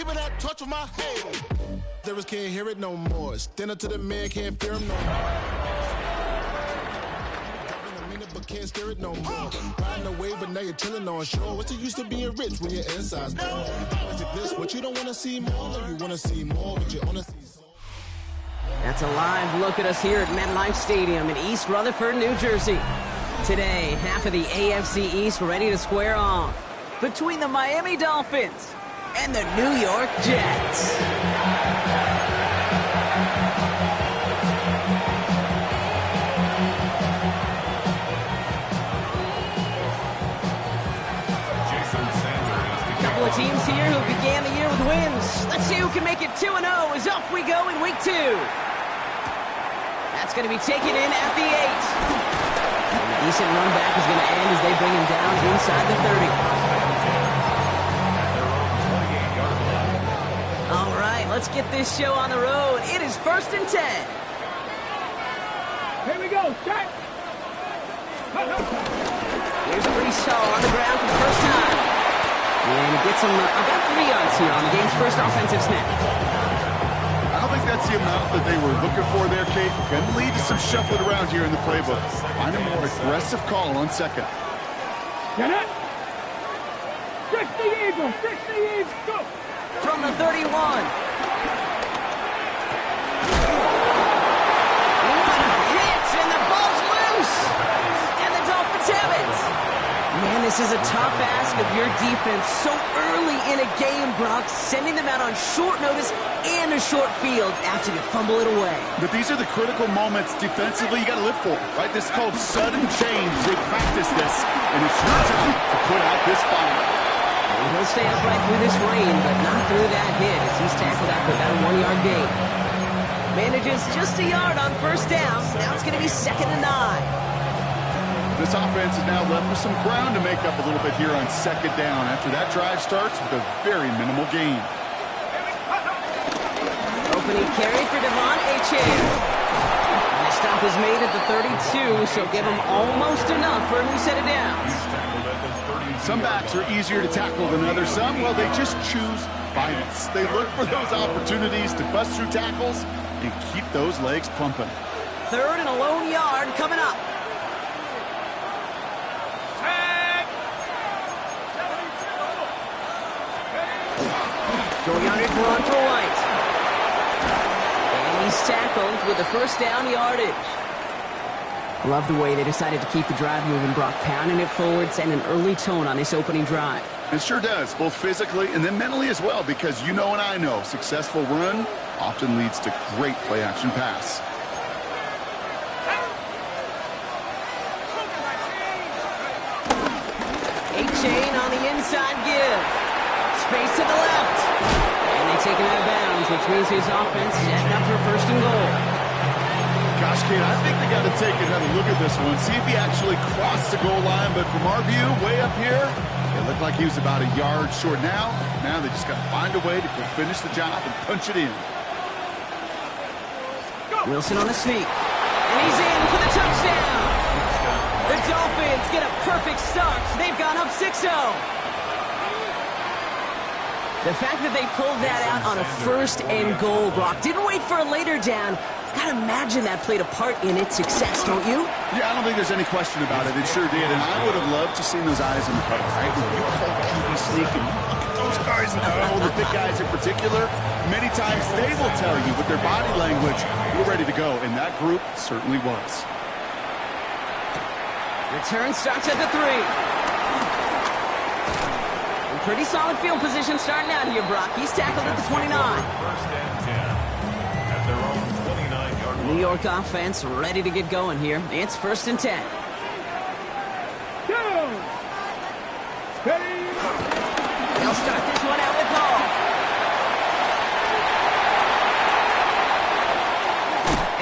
me that touch of my head. Devils can't hear it no more. It's dinner to the man, can't fear him no more. But can't steer it no more. Riding the wave, but now you're chilling on shore. What's it used to being rich when your inside's poor? This, what you don't want to see more, you want to see more, but you want to see so. That's a live look at us here at MetLife Stadium in East Rutherford, New Jersey. Today, half of the AFC East ready to square off between the Miami Dolphins and the New York Jets. Couple of teams here who began the year with wins. Let's see who can make it 2-0 as off we go in week 2. That's going to be taken in at the 8. And a decent run back is going to end as they bring him down inside the 30. All right, let's get this show on the road. It is 1st and 10. Here we go, set. Here's Brees on the ground for the first time. And he gets him about 3 yards here on the game's first offensive snap. I don't think that's the amount that they were looking for there, Kate. Can lead to some shuffling around here in the playbook. Find a more aggressive call on second. Get it. 60 Eagles, 60 Eagles, go. From the 31. What a hit, and the ball's loose. And the Dolphins have it. Man, this is a tough ask of your defense so early in a game, Brock, sending them out on short notice and a short field after you fumble it away. But these are the critical moments defensively you got to live for, right? This is called sudden change. They practice this, and it's your time to put out this fire. And he'll stay upright through this rain, but not through that hit as he's tackled after about a 1-yard gain. Manages just a yard on first down. Now it's going to be 2nd and 9. This offense is now left with some ground to make up a little bit here on 2nd down after that drive starts with a very minimal gain. Opening carry for Devon Achane. And the stop is made at the 32, so give him almost enough for a new set of downs. Some backs are easier to tackle than others. Some, well, they just choose violence. They look for those opportunities to bust through tackles and keep those legs pumping. 3rd and a lone yard coming up. Short yardage run for White. And he's tackled with the first down yardage. Love the way they decided to keep the drive moving, Brock, pounding it forward, sending an early tone on this opening drive. It sure does, both physically and then mentally as well, because you know and I know successful run often leads to great play-action pass. Achane on the inside give. Space to the left. And they take him out of bounds, which means his offense setting up for 1st and goal. Gosh, Kate, I think they got to take another look at this one, see if he actually crossed the goal line. But from our view, way up here, it looked like he was about a yard short. Now they just got to find a way to finish the job and punch it in. Wilson on the sneak. And he's in for the touchdown. The Dolphins get a perfect start. They've gone up 6-0. The fact that they pulled that out on a 1st and goal, Brock, didn't wait for a later down. Gotta imagine that played a part in its success, don't you? Yeah, I don't think there's any question about it. It sure did, and I would have loved to see those eyes in the huddle, right? When you call QB sneak and you look at those guys, the big guys in particular, many times they will tell you with their body language, we're ready to go, and that group certainly was. Return starts at the 3. Pretty solid field position starting out here, Brock. He's tackled at the 29. First and 10 at their own 29-yard line. New York offense ready to get going here. It's 1st and 10. They'll start this one out with Hall.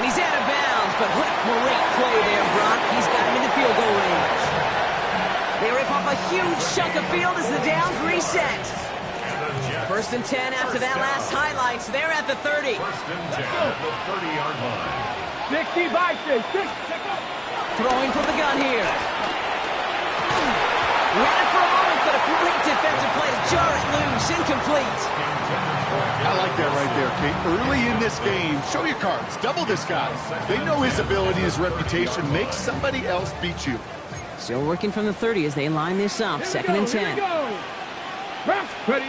And he's out of bounds, but what a great play there, Brock. He's got him in the field goal range. They rip off a huge chunk of field as the downs reset. 1st and 10 after that last highlight. They're at the 30. 1st and 10 at the 30-yard line. 60 by 6. Throwing from the gun here. Ran it for a moment, but a Great defensive play to jar it loose. Incomplete. I like that right there, Kate. Early in this game, show your cards. Double this guy. They know his ability, his reputation. Make somebody else beat you. Still working from the 30 as they line this up. Second and 10. Ready.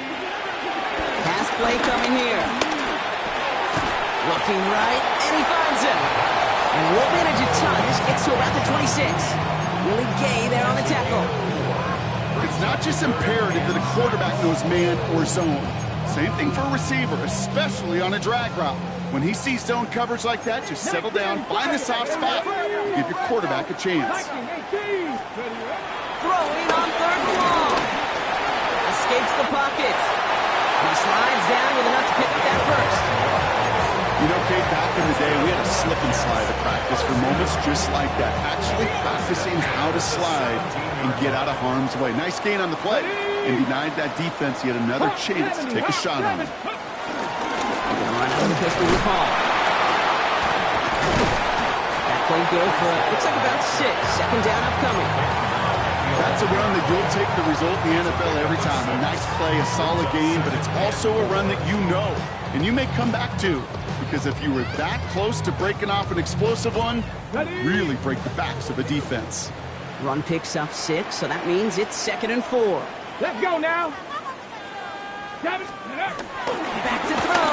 Pass play coming here. Looking right, and he finds him. And won't manage a ton. This gets to about the 26. Willie Gay there on the tackle. It's not just imperative that a quarterback knows man or zone. Same thing for a receiver, especially on a drag route. When he sees zone coverage like that, just settle down, find the soft spot, give your quarterback a chance. Throwing on third and long. Escapes the pocket. He slides down with enough to pick up that first. You know, Kate, back in the day, we had a slip and slide at practice for moments just like that. Actually practicing how to slide and get out of harm's way. Nice gain on the play. And denied that defense yet another chance to take a shot on him. Run out of the pistol with Hall. That play good for, looks like about 6. Second down upcoming. That's a run that you'll take the result in the NFL every time. A nice play, a solid game, but it's also a run that you know, and you may come back to. Because if you were that close to breaking off an explosive one, really break the backs of a defense. Run picks up 6, so that means it's 2nd and 4. Let's go now. Back to throw.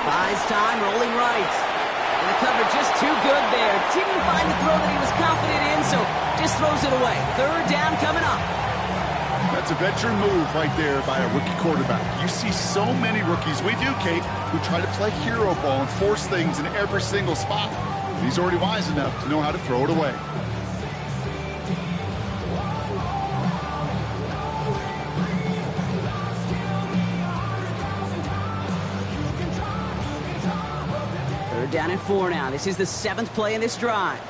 Buys time, rolling right. And the cover just too good there. Didn't find the throw that he was confident in, so just throws it away. Third down coming up. That's a veteran move right there by a rookie quarterback. You see so many rookies, we do, Kate, who try to play hero ball and force things in every single spot. And he's already wise enough to know how to throw it away. Third down and 4 now. This is the 7th play in this drive.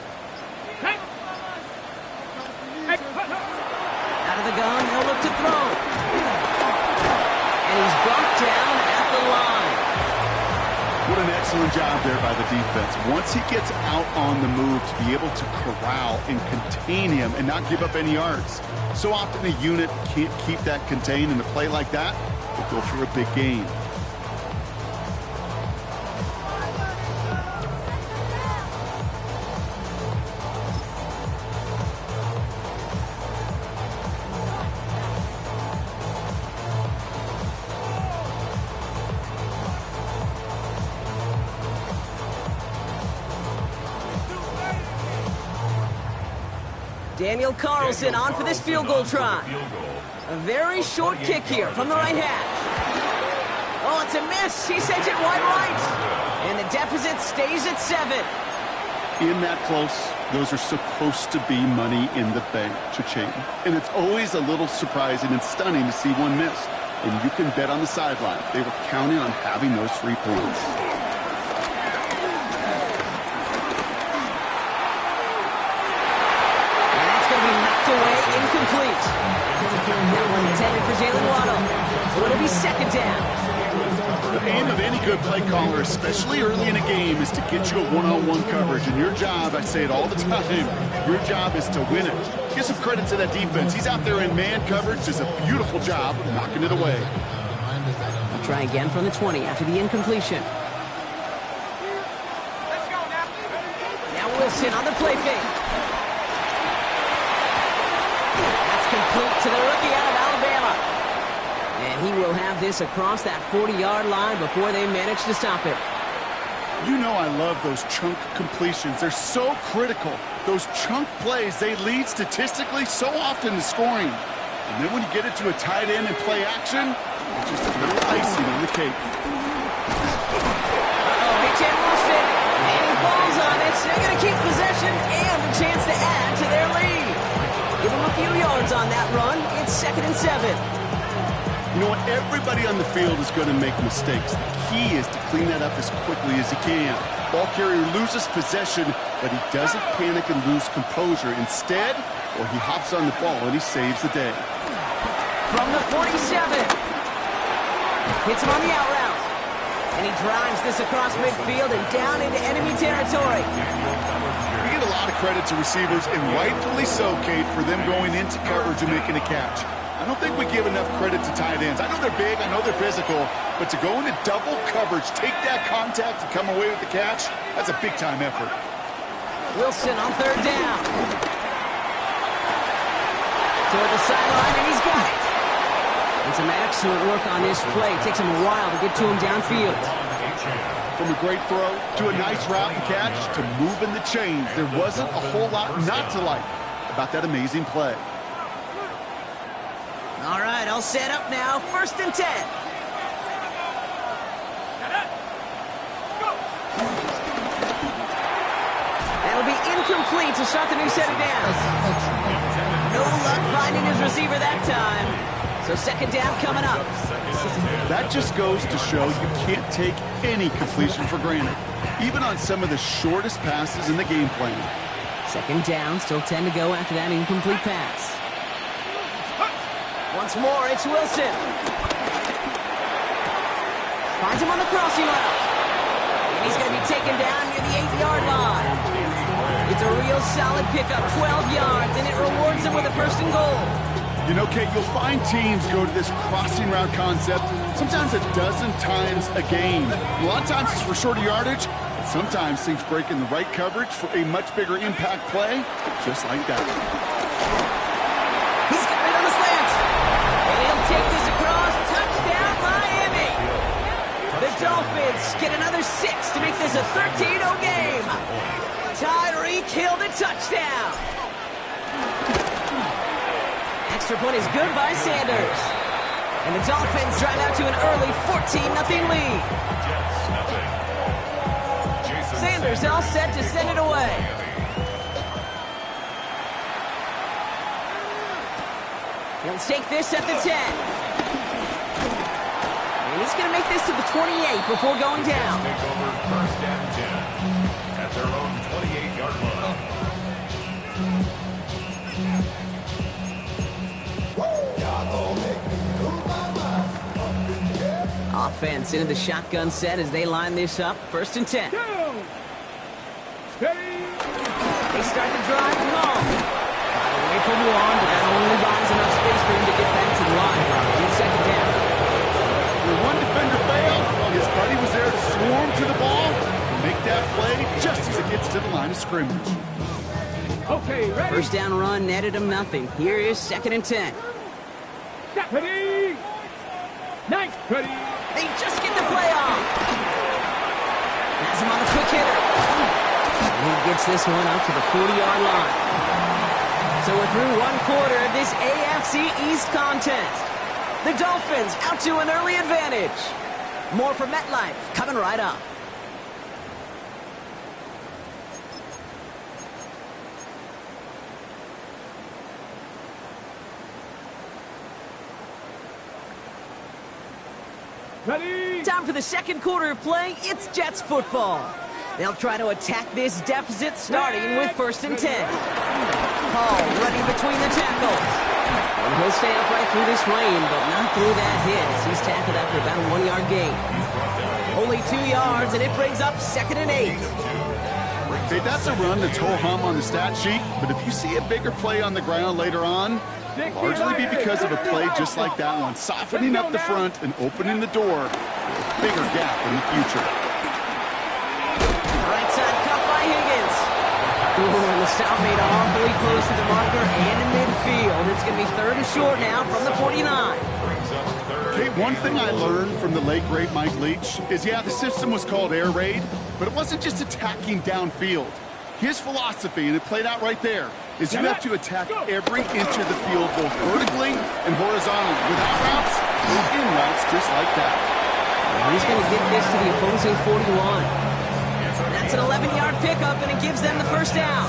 Out of the gun, he'll look to throw. And he's brought down at the line. What an excellent job there by the defense. Once he gets out on the move, to be able to corral and contain him and not give up any yards. So often a unit can't keep that contained in a play like that. They'll go for a big gain. Daniel Carlson on for this field goal try. A very short kick here from the right hash. Oh, it's a miss. He sends it wide right. And the deficit stays at 7. In that close, those are supposed to be money in the bank, cha-ching. And it's always a little surprising and stunning to see one miss. And you can bet on the sideline, they were counting on having those 3 points. Away, incomplete. That one intended for Jalen Waddle. So it'll be 2nd down. The aim of any good play caller, especially early in a game, is to get you a one-on-one coverage. And your job, I say it all the time, your job is to win it. Give some credit to that defense. He's out there in man coverage, does a beautiful job of knocking it away. I'll try again from the 20 after the incompletion. Now Wilson on the play fake. Complete to the rookie out of Alabama. And he will have this across that 40-yard line before they manage to stop it. You know I love those chunk completions. They're so critical. Those chunk plays, they lead statistically so often to scoring. And then when you get it to a tight end and play action, it's just a little icing on the cake. H.M. Wilson, and he falls on it. So they're going to keep possession and a chance to add to their lead. Give him a few yards on that run. It's 2nd and 7. You know what? Everybody on the field is going to make mistakes. The key is to clean that up as quickly as he can. Ball carrier loses possession, but he doesn't panic and lose composure. Instead, he hops on the ball and he saves the day. From the 47. Hits him on the out route. And he drives this across midfield and down into enemy territory. We give a lot of credit to receivers, and rightfully so, Kate, for them going into coverage and making a catch. I don't think we give enough credit to tight ends. I know they're big, I know they're physical, but to go into double coverage, take that contact, and come away with the catch, that's a big-time effort. Wilson on third down. Toward the sideline, and he's got it. And some excellent work on this play. It takes him a while to get to him downfield. From a great throw to a nice route and catch to moving the chains, there wasn't a whole lot not to like about that amazing play. All right, all set up now. 1st and 10. That'll be incomplete to start the new set of downs. No luck finding his receiver that time. So 2nd down coming up. That just goes to show you can't take any completion for granted, even on some of the shortest passes in the game plan. 2nd down, still 10 to go after that incomplete pass. Once more, it's Wilson. Finds him on the crossing route. And he's going to be taken down near the 8-yard line. It's a real solid pickup, 12 yards, and it rewards him with a 1st and goal. You know, Kate, you'll find teams go to this crossing route concept sometimes a dozen times a game. A lot of times it's for shorter yardage, but sometimes things break in the right coverage for a much bigger impact play, just like that. He's got it on the slant. And he'll take this across. Touchdown, Miami. The Dolphins get another 6 to make this a 13-0 game. Tyreek Hill the touchdown. Extra point is good by Sanders. And the Dolphins drive out to an early 14-0 lead. Sanders all set to send it away. He'll take this at the 10. And he's going to make this to the 28 before going down. Take over 1st and 10 at their own 28-yard line. Offense into the shotgun set as they line this up. 1st and 10. They start the drive home. Got away from one, but that only buys enough space for him to get back to the line. In 2nd down. When one defender failed, his buddy was there to swarm to the ball and make that play just as it gets to the line of scrimmage. Okay, ready? 1st down run netted him nothing. Here is 2nd and 10. Ready? Nice, ready? They just get the play off. Has him on the quick hitter. And he gets this one out to the 40-yard line. So we're through 1 quarter of this AFC East contest. The Dolphins out to an early advantage. More from MetLife coming right up. Ready? Time for the 2nd quarter of play. It's Jets football. They'll try to attack this deficit starting with 1st and 10. Hall running between the tackles. And he'll stay upright through this rain, but not through that hit as he's tackled after about a 1-yard gain. Only 2 yards, and it brings up 2nd and 8. Hey, that's a run that's ho-hum on the stat sheet, but if you see a bigger play on the ground later on, largely be because of a play just like that one, softening up the front and opening the door for a bigger gap in the future. Right side cut by Higgins. Ooh, and the stop made awfully close to the marker and in midfield. It's going to be 3rd and short now from the 49. Okay, one thing I learned from the late great Mike Leach is, yeah, the system was called air raid, but it wasn't just attacking downfield. His philosophy, and it played out right there, is you have to attack every inch of the field, both vertically and horizontally, without routes or in routes just like that. And he's going to get this to the opposing 41. That's an 11-yard pickup, and it gives them the 1st down.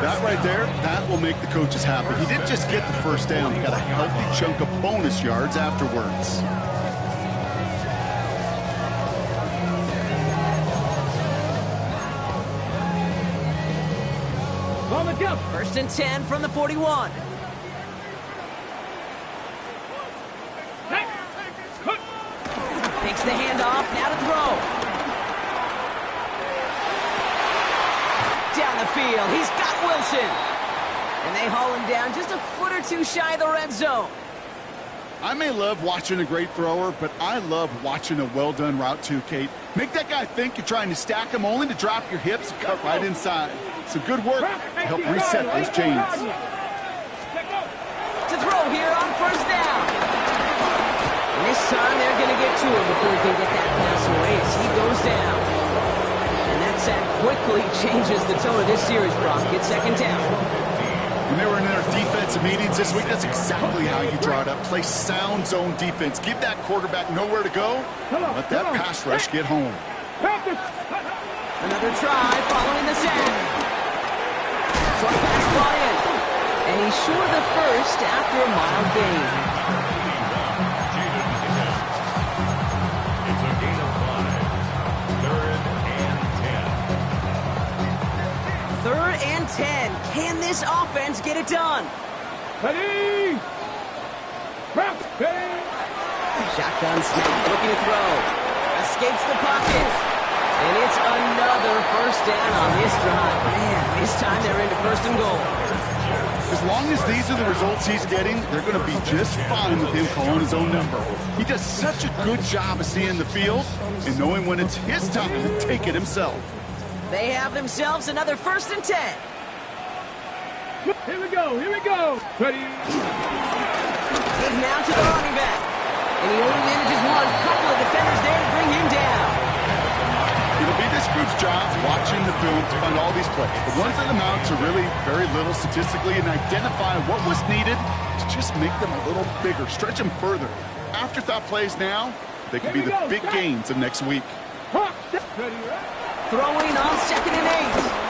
That right there, that will make the coaches happy. He didn't just get the 1st down. He got a healthy chunk of bonus yards afterwards. On the jump. 1st and 10 from the 41. Takes the handoff, now to throw. Down the field, he's got Wilson. And they haul him down just a foot or two shy of the red zone. I may love watching a great thrower, but I love watching a well-done route too, Kate. Make that guy think you're trying to stack him only to drop your hips and cut right inside. Some good work to help reset those chains. To throw here on first down. And this time they're going to get to him before he can get that pass away as he goes down. And that sack quickly changes the tone of this series, Brock. It's second down. When they were in their defensive meetings this week, that's exactly how you draw it up. Play sound zone defense. Give that quarterback nowhere to go. Let that pass rush get home. Another try following the sack. Short pass brought in. And he's short of the first after a mild gain. It's a gain of 5. 3rd and 10. 3rd and 10. Can this offense get it done? Ready! Shotgun snap, looking to throw. Escapes the pocket. And it's another first down on this drive. Man, this time they're into 1st and goal. As long as these are the results he's getting, they're going to be just fine with him calling his own number. He does such a good job of seeing the field and knowing when it's his time to take it himself. They have themselves another 1st and 10. Here we go, here we go. Ready? Gives now to the running back. And he only manages one. Couple of defenders there to bring him down. It'll be this group's job watching the film to find all these plays. The ones that amount to really very little statistically and identify what was needed to just make them a little bigger, stretch them further. Afterthought plays now, they could be the big gains of next week. Throwing on 2nd and 8.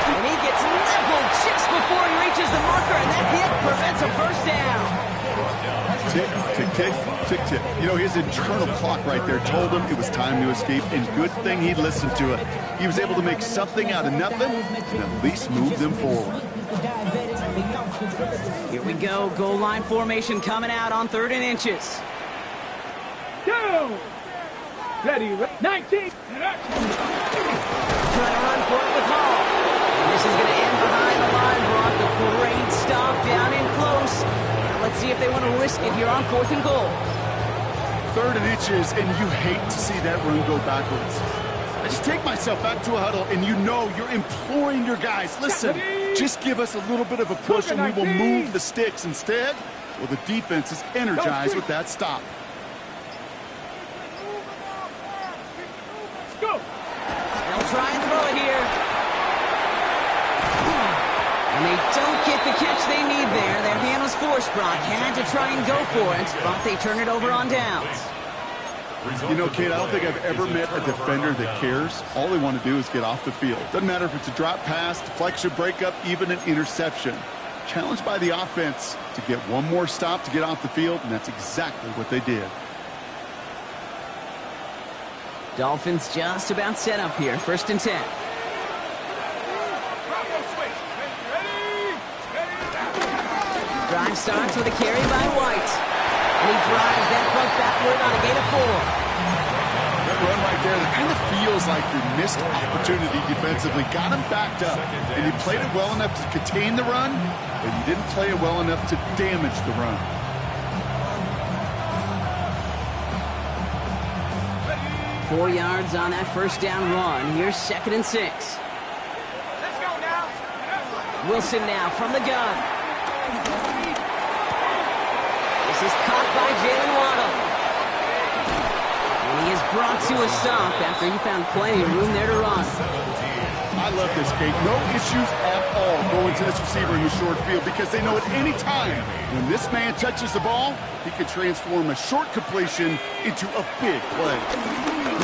And he gets leveled just before he reaches the marker, and that hit prevents a first down. Tick, tick, tick, tick, tick. You know, his internal clock right there told him it was time to escape, and good thing he listened to it. He was able to make something out of nothing and at least move them forward. Here we go. Goal line formation coming out on 3rd and inches. Go! Ready, 19. Trying to run for it with Hall. And this is going to end behind the line, Brock. A great stop down in close. Now let's see if they want to risk it here on 4th and goal. 3rd and inches, and you hate to see that run go backwards. I just take myself back to a huddle, and you know you're imploring your guys, listen, just give us a little bit of a push, and we will move the sticks. Instead, well, the defense is energized with that stop. Go! They'll try and throw it here. And they don't get the catch they need there. Their hand was forced, Brock. Had to try and go for it, but they turn it over on downs. You know, Kate, I don't think I've ever met a defender that cares. All they want to do is get off the field. Doesn't matter if it's a drop pass, deflection, breakup, even an interception. Challenged by the offense to get one more stop to get off the field, and that's exactly what they did. Dolphins just about set up here. 1st and 10. Drive starts with a carry by White. And he drives that puck backward on a gain of 4. That run right there, it kind of feels like your missed opportunity defensively. Got him backed up, and you played it well enough to contain the run, but you didn't play it well enough to damage the run. Four yards on that first down run. Here's 2nd and 6. Let's go now. Wilson now from the gun. This is caught by Jalen Waddle. And he is brought to a stop after he found plenty of room there to run. I love this, Kate. No issues at all going to this receiver in the short field because they know at any time when this man touches the ball, he can transform a short completion into a big play.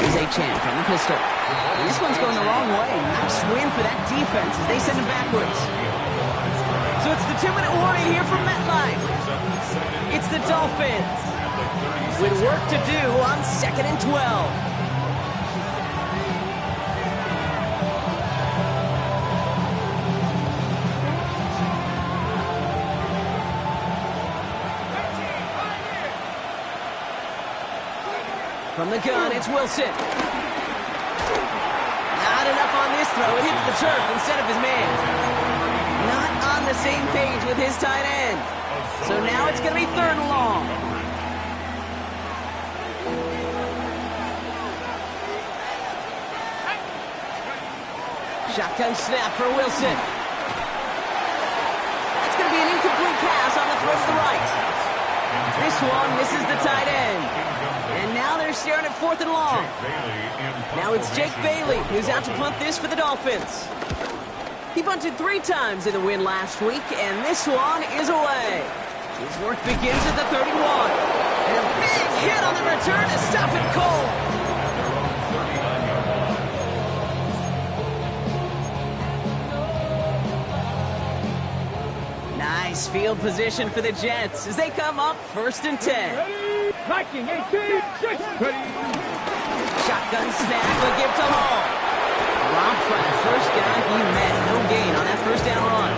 Here's A-Chan from the pistol. And this one's going the wrong way. Nice win for that defense as they send him backwards. So it's the 2-minute warning here from MetLife. It's the Dolphins with work to do on 2nd and 12. From the gun, it's Wilson. Not enough on this throw. It hits the turf instead of his man. Not on the same page with his tight end. So now it's going to be 3rd and long. Shotgun snap for Wilson. That's going to be an incomplete pass on the throw to the right. This one misses the tight end. And now they're staring at 4th and long. Now it's Jake Bailey who's out to punt this for the Dolphins. He punted 3 times in the win last week, and this one is away. His work begins at the 31. And a big hit on the return to stop it cold. Nice field position for the Jets as they come up 1st and 10. Viking 18, 6, ready. Shotgun snap will give to Hall. Dropped by the first guy he met. No gain on that 1st down run.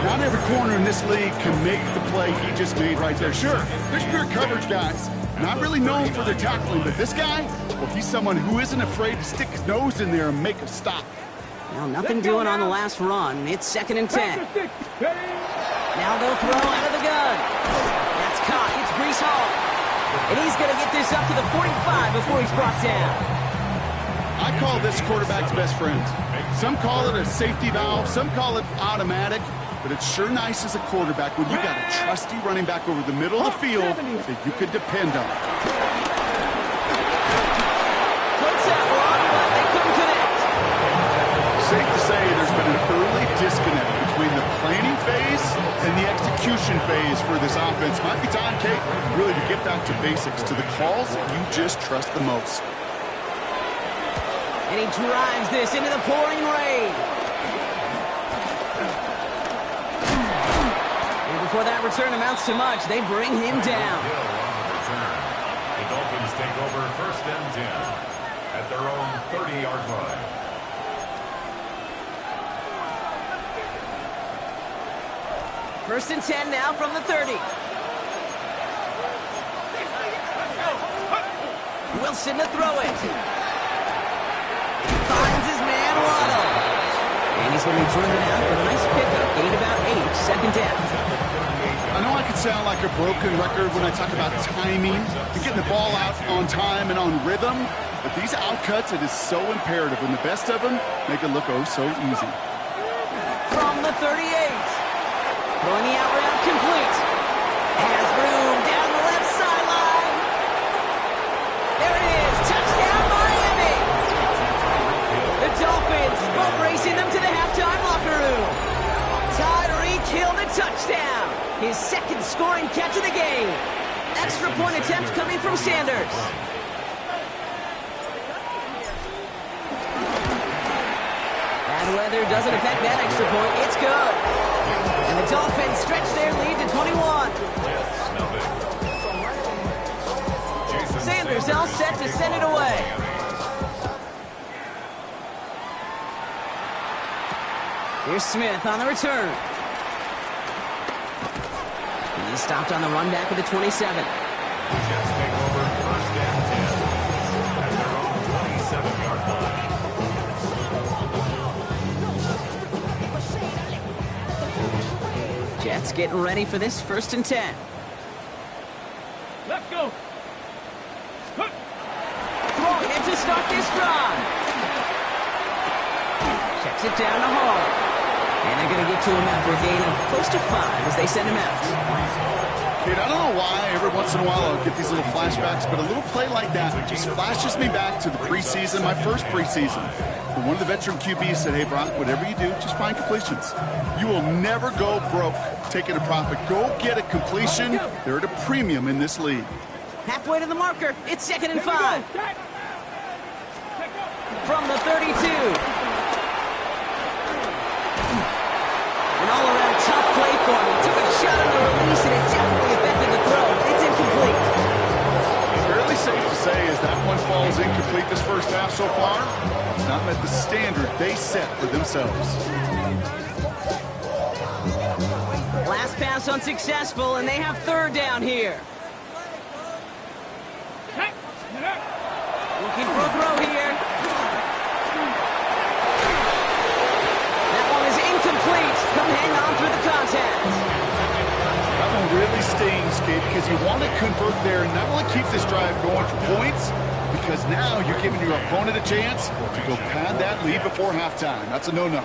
Not every corner in this league can make the play he just made right there. Sure, there's pure coverage guys. Not really known for their tackling, but this guy, well, he's someone who isn't afraid to stick his nose in there and make a stop. Well, nothing doing on the last run. It's 2nd and 10. Now they'll throw out of the gun. That's caught. It's Breece Hall. And he's going to get this up to the 45 before he's brought down. I call this quarterback's best friend. Some call it a safety valve. Some call it automatic. But it's sure nice as a quarterback when you got a trusty running back over the middle of the field that you could depend on. Flips that one, but they couldn't connect. Safe to say there's been an early disconnect between the planning phase and the execution phase for this offense. Might be time, Kate, really to get back to basics, to the calls that you just trust the most. And he drives this into the pouring rain. And before that return amounts to much, they bring him down. The Dolphins take over 1st and 10 at their own 30-yard line. First and 10 now from the 30. Wilson to throw it. Finds his man Waddle. And he's going to be driven out with a nice pickup. Gain about 8, 2nd down. I know I could sound like a broken record when I talk about timing and getting the ball out on time and on rhythm, but these outcuts, it is so imperative, and the best of them make it look oh so easy. From the 38. Throwing the out route complete. Has room down the left sideline. There it is. Touchdown, Miami. The Dolphins boat racing them to the halftime locker room. Tyreek Hill the touchdown. His 2nd scoring catch of the game. Extra point attempt coming from Sanders. Bad weather doesn't affect that extra point. It's good. And the Dolphins stretch their lead to 21. Sanders all set to send it away. Here's Smith on the return. He's stopped on the run back of the 27. The Jets take over 1st and 10 at their own 27-yard line. Jets getting ready for this 1st and 10. Let's go. Throwing it to start this drive. Checks it down to Hall. And they're going to get to him after a gain of close to 5 as they send him out. Kate, I don't know why every once in a while I'll get these little flashbacks, but a little play like that just flashes me back to the preseason, my first preseason. When one of the veteran QBs said, hey, Brock, whatever you do, just find completions. You will never go broke taking a profit. Go get a completion. They're at a premium in this league. Halfway to the marker. It's 2nd and 5. From the 32. An all-around tough play for him. He took a shot on the release, and it definitely affected the throw. It's incomplete. Fairly safe to say as that one falls incomplete this first half so far, it's not met the standard they set for themselves. Last pass unsuccessful, and they have 3rd down here. Looking for a throw here. That one is incomplete. Come hang on through the contact. That really stings, Kate, because you want to convert there and not only keep this drive going for points, because now you're giving your opponent a chance to go pad that lead before halftime. That's a no-no.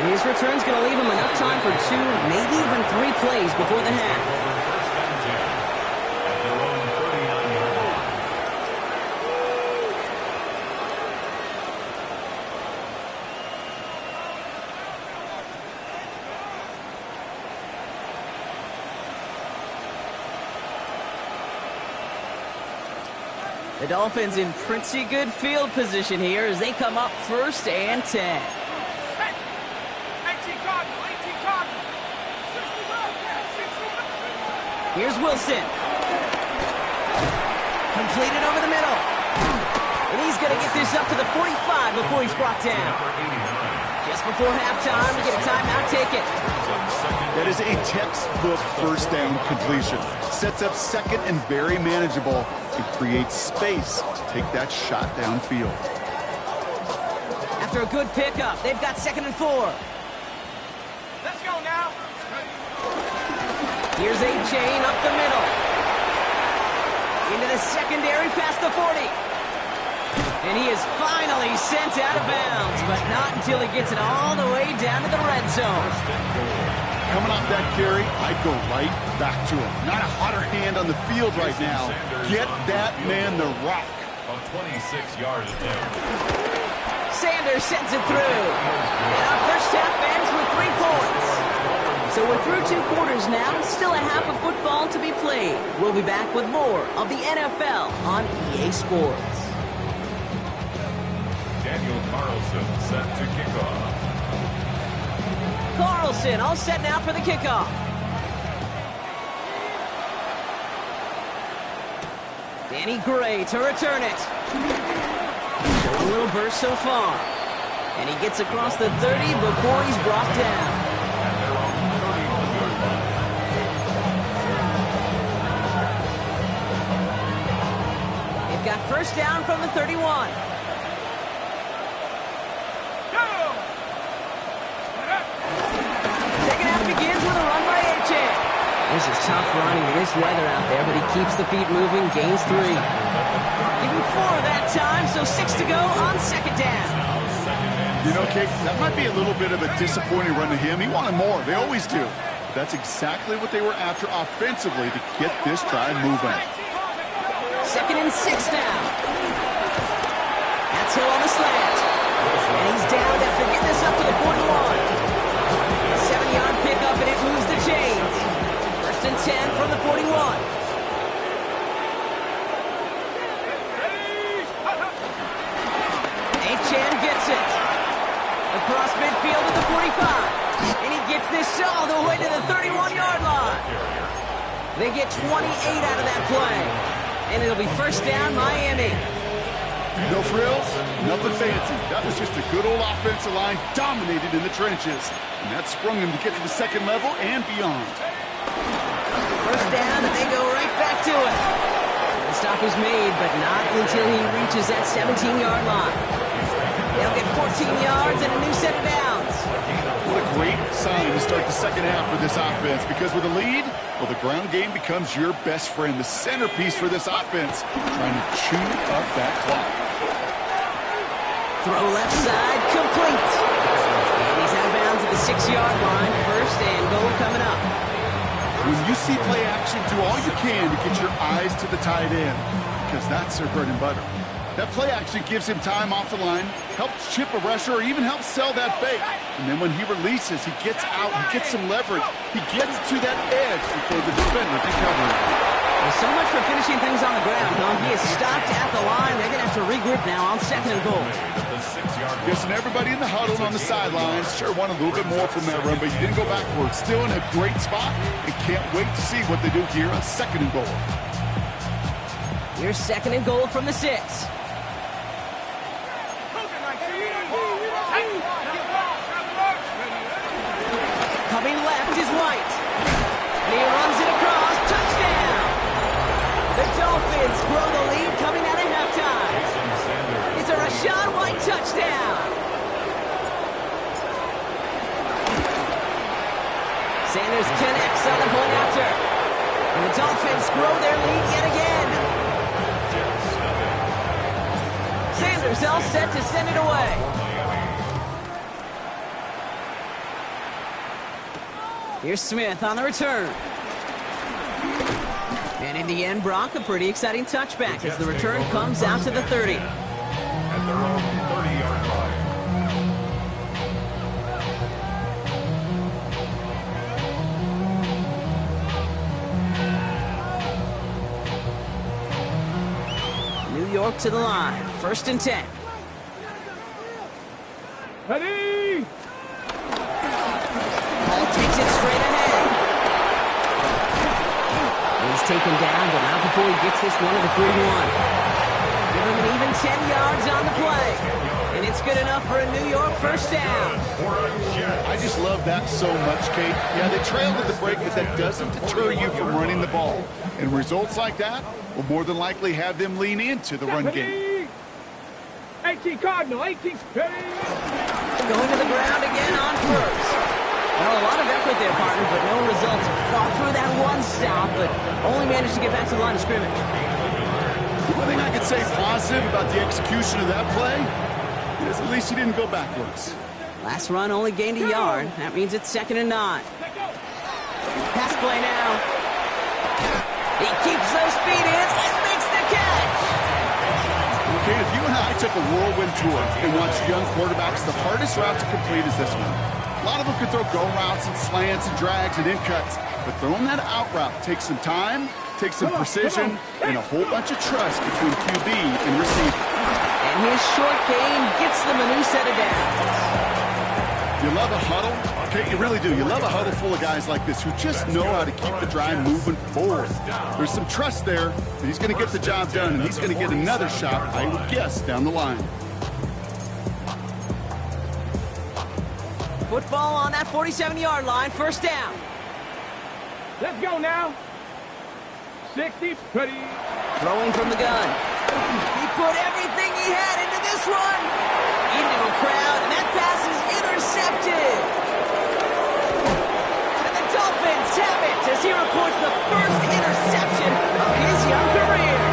His return's going to leave him enough time for 2, maybe even 3 plays before the half. The Dolphins in pretty good field position here as they come up 1st and 10. Here's Wilson. Completed over the middle. And he's going to get this up to the 45 before he's brought down. Just before halftime, we get a timeout, take it. That is a textbook first down completion. Sets up second and very manageable and creates space to take that shot downfield. After a good pickup, they've got 2nd and 4. Let's go now. Here's A-Chain up the middle. Into the secondary past the 40. And he is finally sent out of bounds, but not until he gets it all the way down to the red zone. Coming off that carry, I'd go right back to him. Not a hotter hand on the field right now. Get that man the rock. On 26-yard attempt. Sanders sends it through. And our first half ends with 3 points. So we're through 2 quarters now. Still a half of football to be played. We'll be back with more of the NFL on EA Sports. Daniel Carlson set to kick off. Carlson all set now for the kickoff. Danny Gray to return it. Showing a little burst so far. And he gets across the 30 before he's brought down. And they're on the 31-yard line. They've got first down from the 31. Second half begins with a run by A-Chain. This is tough running in this weather out there, but he keeps the feet moving, gains 3. Give him 4 that time, so 6 to go on 2nd down. You know, Kate, that might be a little bit of a disappointing run to him. He wanted more. They always do. That's exactly what they were after offensively to get this drive moving. 2nd and 6 now. That's Hill on the slant. And he's down after getting this up to the 41. A 7-yard pickup, and it moves the chains. 1st and 10 from the 41. A-Chan gets it. Across midfield to the 45. And he gets this all the way to the 31-yard line. They get 28 out of that play. And it'll be first down, Miami. No frills, nothing fancy. That was just a good old offensive line dominated in the trenches. And that sprung him to get to the second level and beyond. First down, and they go right back to it. The stop is made, but not until he reaches that 17-yard line. They'll get 14 yards and a new set of downs. What a great sign to start the second half for this offense, because with a lead, well, the ground game becomes your best friend, the centerpiece for this offense, trying to chew up that clock. Throw left side, complete. And he's out of bounds at the 6-yard line. First and goal coming up. When you see play action, do all you can to get your eyes to the tight end, because that's their bread and butter. That play action gives him time off the line, helps chip a rusher, or even helps sell that fake. And then when he releases, he gets out, he gets some leverage. He gets to that edge before the defender can cover him. Well, so much for finishing things on the ground, huh? He is stopped at the line. They're going to have to regroup now on 2nd and goal. Guessing everybody in the huddle on the sidelines sure wanted a little bit more from that run, but you didn't go backwards. Still in a great spot, and can't wait to see what they do here on 2nd and goal. Here's 2nd and goal from the 6. Coming left is White. And he runs it across. Touchdown! The Dolphins grow the lead coming out of halftime. It's a Rashad White touchdown. Sanders connects on the point after. And the Dolphins grow their lead yet again. Sanders all set to send it away. Here's Smith on the return. And in the end, Brock, a pretty exciting touchback as the return comes out to the 30. At their own 30-yard line. New York to the line. 1st and 10. Ready? Ball takes it straight ahead. He's taken down, but not before he gets this one to the 41. Give him an even 10 yards on the play. And it's good enough for a New York first down. I just love that so much, Kate. Yeah, they trailed at the break, but that doesn't deter you from running the ball. And results like that will more than likely have them lean into the run game. 18 Cardinal, 18 ready. Going to the ground again on first. Well, a lot of effort there, partner, but no results. Fought through that one stop, but only managed to get back to the line of scrimmage. The one thing I could say positive about the execution of that play is at least he didn't go backwards. Last run only gained a yard. That means it's 2nd and 9. Pass play now. He keeps those feet in and makes the catch. Okay, if you and I took a whirlwind tour and watched young quarterbacks, the hardest route to complete is this one. A lot of them can throw go routes and slants and drags and in cuts, but throwing that out route takes some time, takes some precision, and a whole bunch of trust between QB and receiver. And his short game gets them a new set of downs. You love a huddle? Okay, you really do. You love a huddle full of guys like this who just know how to keep the drive moving forward. There's some trust there that he's going to get the job done, and he's going to get another shot, I would guess, down the line. Football on that 47-yard line, 1st down. Let's go now. 60, ready. Throwing from the gun. He put everything he had into this run. Into a crowd, and that pass is intercepted. And the Dolphins have it as he records the first interception of his young career.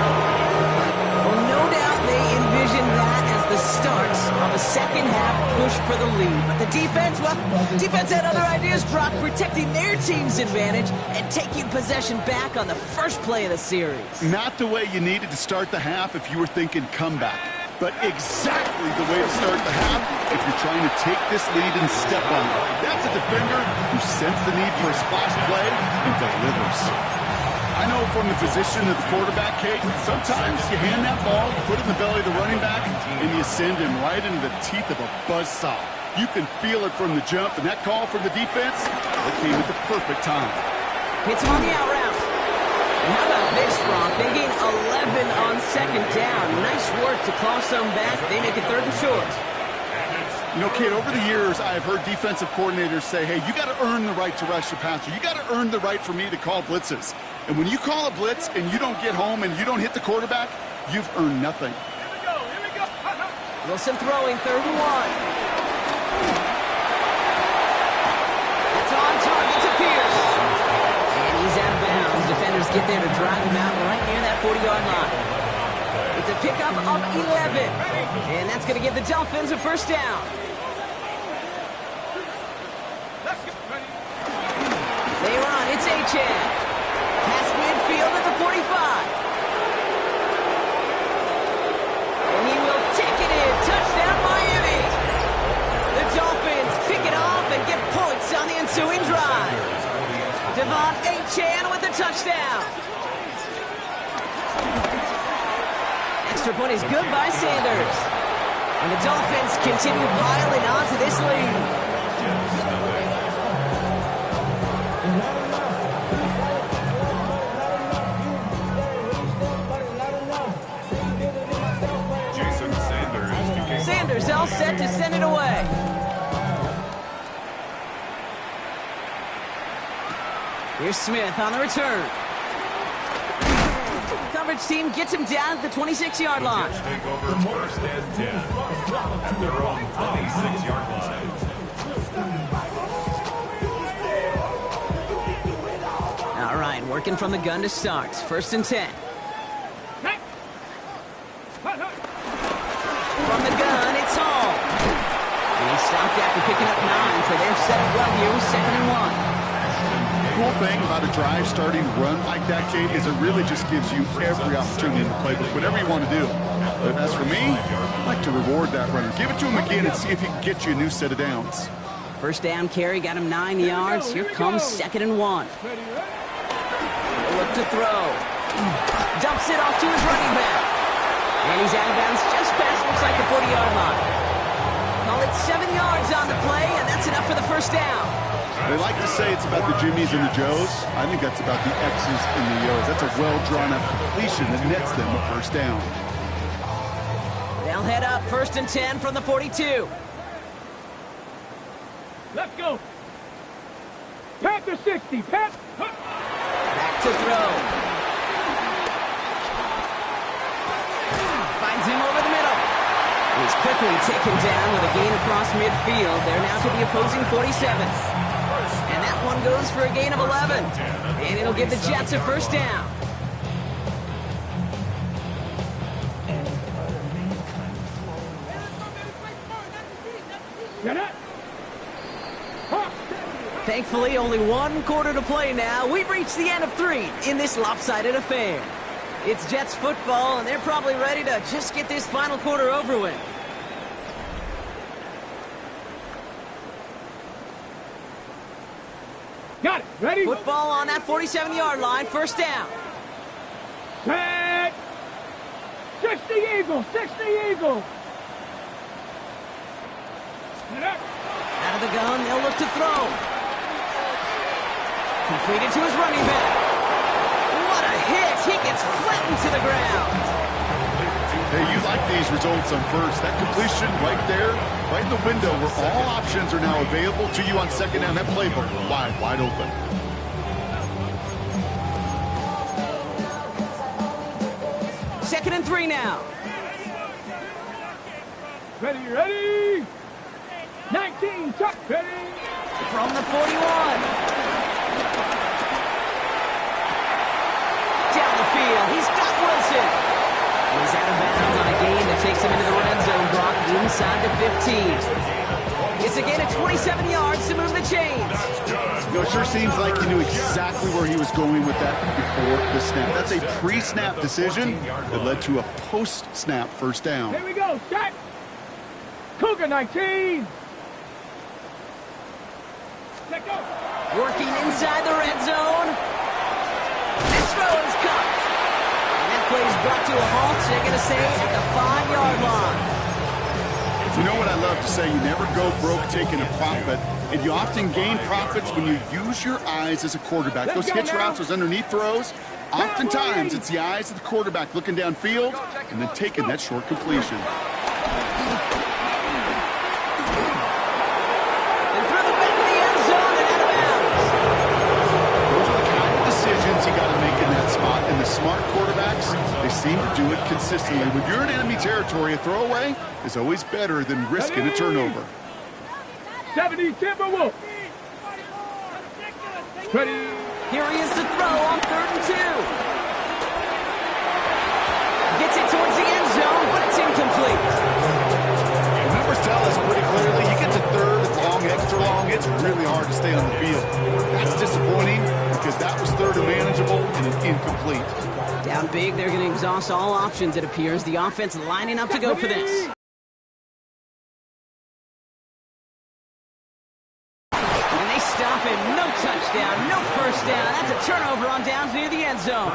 Well, no doubt they envisioned that as the start of a second-half push for the lead. But the defense, well, defense had other ideas, Brock, protecting their team's advantage and taking possession back on the first play of the series. Not the way you needed to start the half if you were thinking comeback, but exactly the way to start the half if you're trying to take this lead and step on it. That's a defender who sensed the need for a splash play and delivers. I know from the position of the quarterback, Kate, sometimes you hand that ball, you put it in the belly of the running back, and you send him right into the teeth of a buzzsaw. You can feel it from the jump, and that call from the defense, it came at the perfect time. Hits him on the out route. And how about this, Brock? They gain 11 on 2nd down. Nice work to claw some back. They make it 3rd and short. You know, Kate, over the years, I have heard defensive coordinators say, hey, you got to earn the right to rush your passer. You got to earn the right for me to call blitzes. And when you call a blitz and you don't get home and you don't hit the quarterback, you've earned nothing. Here we go. Wilson throwing 3rd and 1. That's on target to Pierce. And he's out of bounds. Defenders get there to drive him out right near that 40-yard line. It's a pickup of 11. And that's going to give the Dolphins a 1st down. Let's go. Ready. They run. It's Achane. Past midfield at the 45. And he will take it in. Touchdown, Miami. The Dolphins pick it off and get points on the ensuing drive. Devon Achane with the touchdown. Extra point is good by Sanders. And the Dolphins continue piling on to this lead. Sanders all set to send it away. Here's Smith on the return. Coverage team gets him down at the 26-yard line. Jets take over 1st and 10 at their own 26-yard line. Working from the gun to start. First and 10. From the gun, it's Hall. And he stopped after picking up 9, so they're set up well here with 2nd and 1. The cool thing about a drive starting run like that, Kate, is it really just gives you every opportunity in the playbook, whatever you want to do. But as for me, I like to reward that runner. Give it to him again and see if he can get you a new set of downs. First down carry, got him 9 yards. Here comes 2nd and 1. Look to throw. Dumps it off to his running back. And he's out of bounds just past, looks like the 40-yard line. Call it 7 yards on the play, and that's enough for the first down. They like to say it's about the Jimmies and the Joes. I think that's about the X's and the O's. That's a well-drawn-up completion that nets them a first down. They'll head up 1st and 10 from the 42. Let's go. Panther 60. Back to throw. Finds him over the middle. He's quickly taken down with a gain across midfield. They're now to the opposing 47. And that one goes for a gain of 11. And it'll give the Jets a first down. Thankfully, only 1 quarter to play now. We've reached the end of 3 in this lopsided affair. It's Jets football, and they're probably ready to just get this final quarter over with. Got it. Ready? Football on that 47-yard line. First down. Set. 60 Eagles. 60 Eagles. Out of the gun, they'll look to throw. Completed to his running back. What a hit! He gets flattened to the ground. Hey, you like these results on first. That completion right there, right in the window where all options are now available to you on second down. That playbook wide open. Second and 3 now. Ready. 19, Chuck, ready. From the 41. Down the field, he's got Wilson. He's out of bounds on a gain that takes him into the red zone, Brock, inside the 15. It's a gain of 27 yards to move the chains. You know, it sure seems like he knew exactly where he was going with that before the snap. That's a pre-snap decision that led to a post-snap first down. Here we go, set. Cougar 19. Let go. Working inside the red zone. This throw is caught. And that play is brought to a halt, so they're going to say at the 5-yard line. You know what I love to say? You never go broke taking a profit, and you often gain profits when you use your eyes as a quarterback. Those hitch routes, those underneath throws, oftentimes it's the eyes of the quarterback looking downfield and then taking that short completion. You got to make in that spot, and the smart quarterbacks, they seem to do it consistently. When you're in enemy territory, a throwaway is always better than risking a turnover. 70 Timberwolves. Ready. Here he is to throw on 3rd and 2. Gets it towards the end zone, but it's incomplete. The numbers tell us pretty clearly, you get to 3rd, long, extra long, it's really hard to stay on the field. That's disappointing, because that was 3rd and manageable and an incomplete. Down big, they're going to exhaust all options, it appears. The offense lining up to go for this. And they stop him. No touchdown, no first down. That's a turnover on downs near the end zone.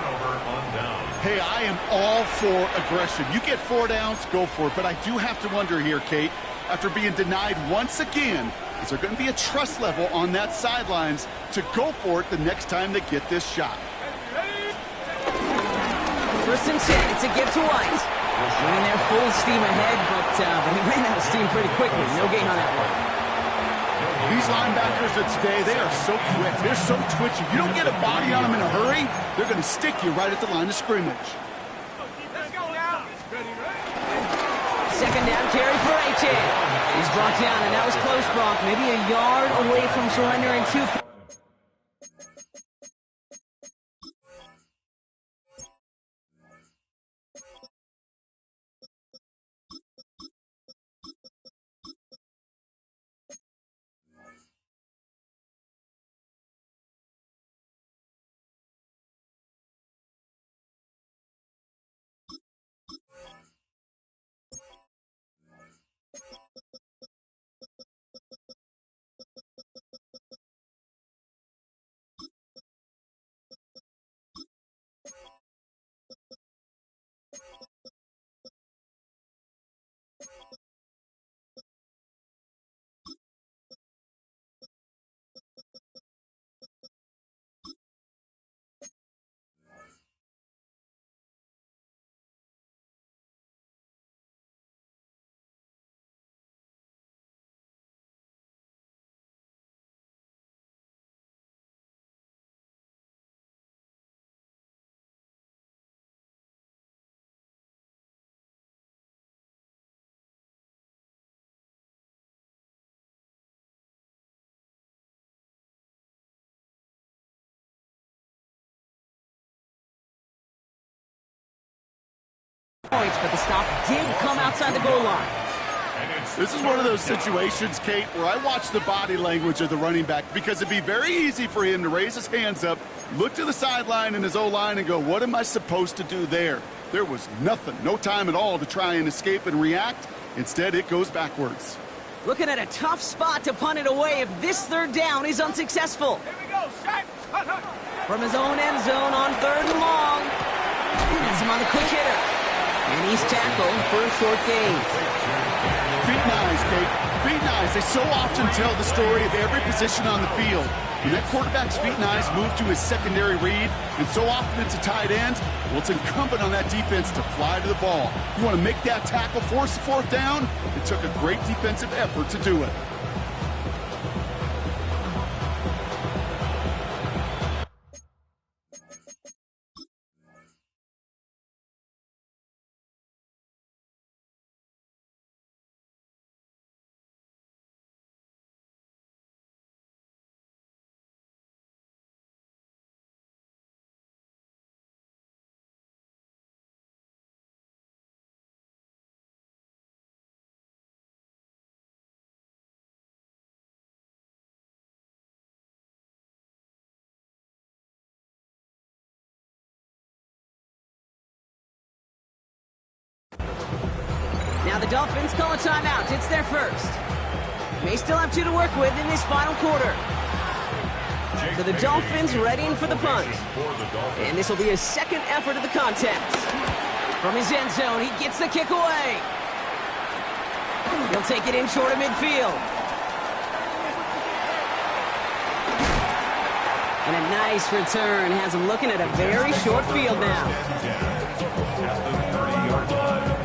Hey, I am all for aggression. You get 4 downs, go for it. But I do have to wonder here, Kate, after being denied once again, is there going to be a trust level on that sidelines to go for it the next time they get this shot? First and 10, it's a give to White. Running there full steam ahead, but he ran out of steam pretty quickly. No gain on that one. These linebackers of today, they are so quick. They're so twitchy. You don't get a body on them in a hurry, they're going to stick you right at the line of scrimmage. Let's go now. Second down carry for A-Chain. He's brought down, and that was close, Brock. Maybe a yard away from surrendering 2. points, but the stop did come outside the goal line. This is one of those situations, Kate, where I watch the body language of the running back because it'd be very easy for him to raise his hands up, look to the sideline in his O-line and go, what am I supposed to do there? There was nothing, no time at all to try and escape and react. Instead, it goes backwards. Looking at a tough spot to punt it away if this third down is unsuccessful. Here we go, Shaq. From his own end zone on 3rd and long. Has him on the quick hitter. And he's tackled for a short gain. Feet and eyes, Kate. Feet and eyes. They so often tell the story of every position on the field. When that quarterback's feet and eyes move to his secondary read, and so often it's a tight end, well, it's incumbent on that defense to fly to the ball. You want to make that tackle, force the 4th down? It took a great defensive effort to do it. Now the Dolphins call a timeout. It's their first. May still have 2 to work with in this final quarter. So the Dolphins readying for the punt. And this will be his second effort of the contest. From his end zone, he gets the kick away. He'll take it in short of midfield. And a nice return has him looking at a very short field now. At the 30-yard line.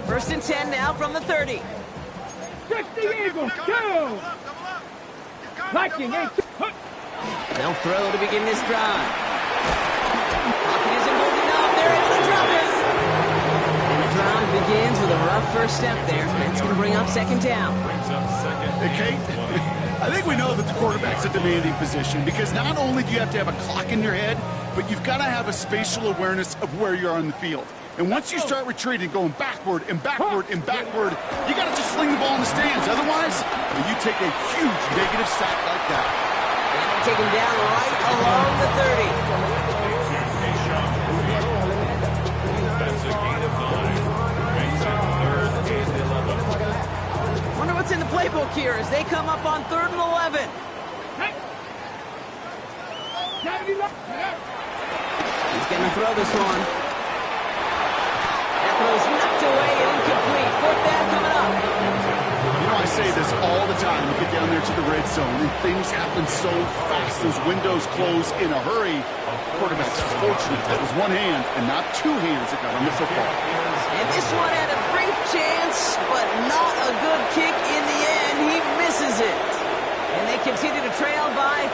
First and 10 now from the 30. 60 Eagles, 2. Viking, 8. They'll throw to begin this drive. Pocket isn't holding up. They're able to drop it. And the drive begins with a rough first step there. That's going to bring up second down. Brings up second. Hey, Kate, I think we know that the quarterback's a demanding position because not only do you have to have a clock in your head, but you've got to have a spatial awareness of where you are on the field. And once you start retreating, going backward and backward and backward, you got to just sling the ball in the stands. Otherwise, you take a huge negative sack like that. And they take him down right along the 30. That's a gain of 9. Brings up 3rd and 11. Wonder what's in the playbook here as they come up on 3rd and 11. He's going to throw this one. That throw's knocked away and incomplete. 4th down coming up. You know, I say this all the time. You get down there to the red zone, and things happen so fast. Those windows close in a hurry. Quarterback's fortunate that was one hand and not 2 hands that got on the football. And this one had a brief chance, but not a good kick in the end. He misses it. And they continue to trail by,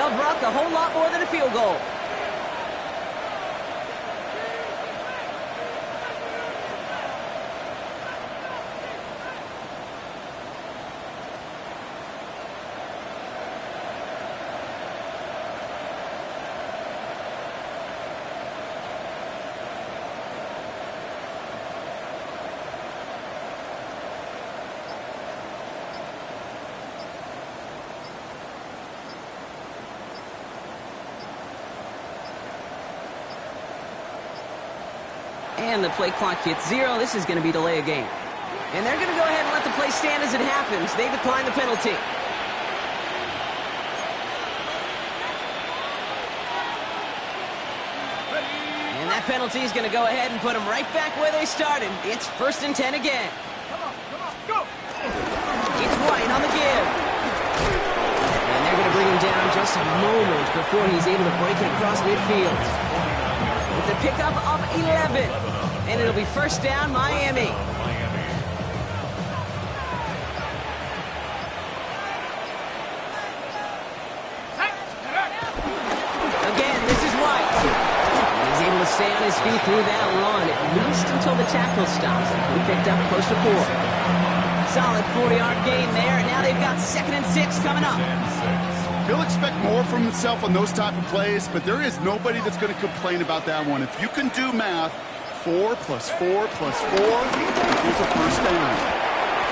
well, Brock, a whole lot more than a field goal. And the play clock hits 0. This is going to be delay a game. And they're going to go ahead and let the play stand as it happens. They decline the penalty. And that penalty is going to go ahead and put them right back where they started. It's 1st and 10 again. Come on, go! It's White on the give. And they're going to bring him down just a moment before he's able to break it across midfield. It's a pickup of 11. And it'll be 1st down, Miami. stay on his feet through that run, at least until the tackle stops. He picked up close to 4. Solid 40-yard gain there, and now they've got 2nd and 6 coming up. He'll expect more from himself on those type of plays, but there is nobody that's going to complain about that one. If you can do math, 4 plus 4 plus 4 equals a first down.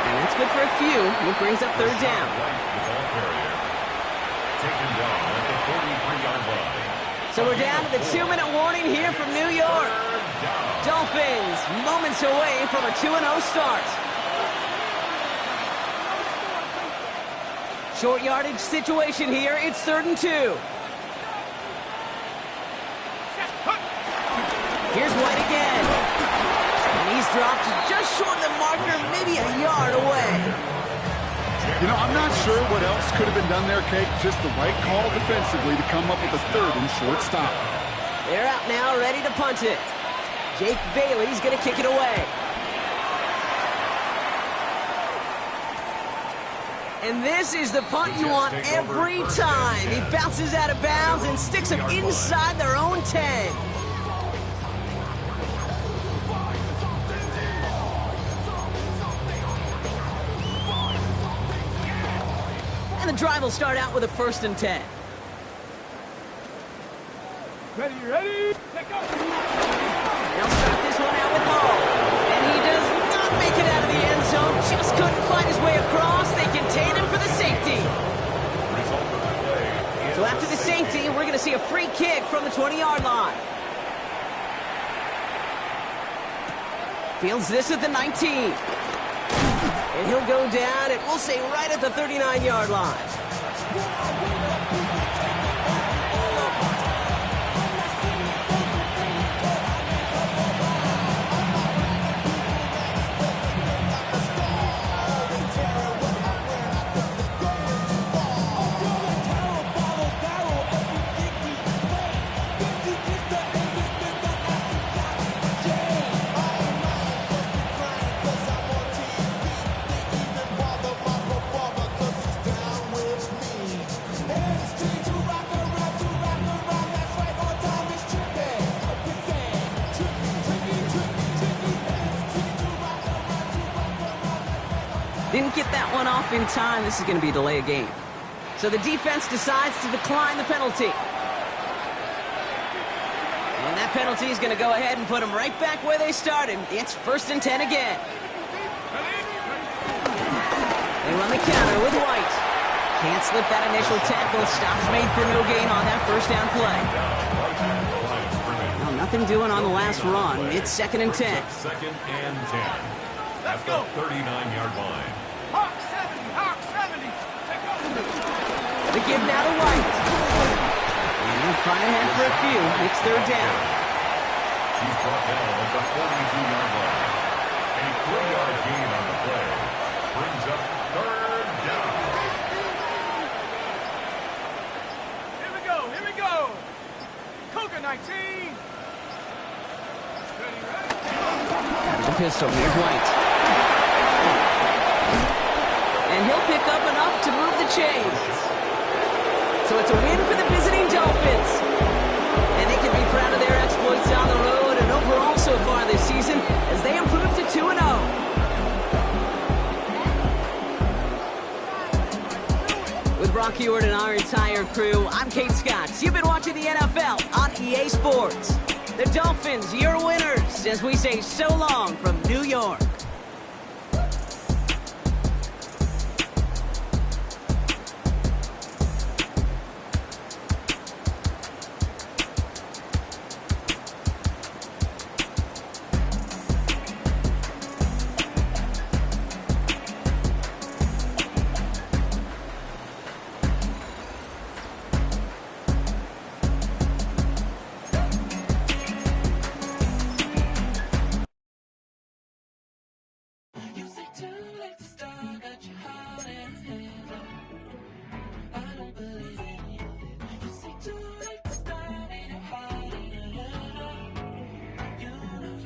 And that's good for a few. It brings up 3rd down. Taken down at the 43-yard line. So we're down to the 2-minute warning here from New York. Dolphins moments away from a 2-0 start. Short yardage situation here. It's 3rd and 2. Here's White again. And he's dropped just short of the marker, maybe a yard away. You know, I'm not sure what else could have been done there, Kate. Just the right call defensively to come up with a 3rd and short stop. They're out now, ready to punt it. Jake Bailey's going to kick it away. And this is the punt you want every time. He bounces out of bounds and sticks them inside their own 10. And the drive will start out with a 1st and 10. Ready, ready, take off. They'll start this one out with Hall. And he does not make it out of the end zone. Just couldn't find his way across. They contain him for the safety. So after the safety, we're going to see a free kick from the 20-yard line. Fields this at the 19. And he'll go down, and we'll say right at the 39-yard line. Didn't get that one off in time. This is going to be a delay of game. So the defense decides to decline the penalty. And that penalty is going to go ahead and put them right back where they started. It's 1st and 10 again. They run the counter with White. Can't slip that initial tackle. Stops made for no gain on that 1st down play. Well, nothing doing on the last run. It's 2nd and 10. 2nd and 10. At the 39-yard line. Hawk 70, Hawk 70. Take off. The give now to White. And find ahead for a few. It's 3rd down. He's brought down at the 42-yard line. A 3-yard gain on the play. Brings up 3rd down. Here we go. Cougar 19. Ready, ready. The pistol. Here's White. And he'll pick up enough to move the chains. So it's a win for the visiting Dolphins. And they can be proud of their exploits on the road and overall so far this season as they improve to 2-0. With Brock Ewart and our entire crew, I'm Kate Scott. You've been watching the NFL on EA Sports. The Dolphins, your winners, as we say so long from New York.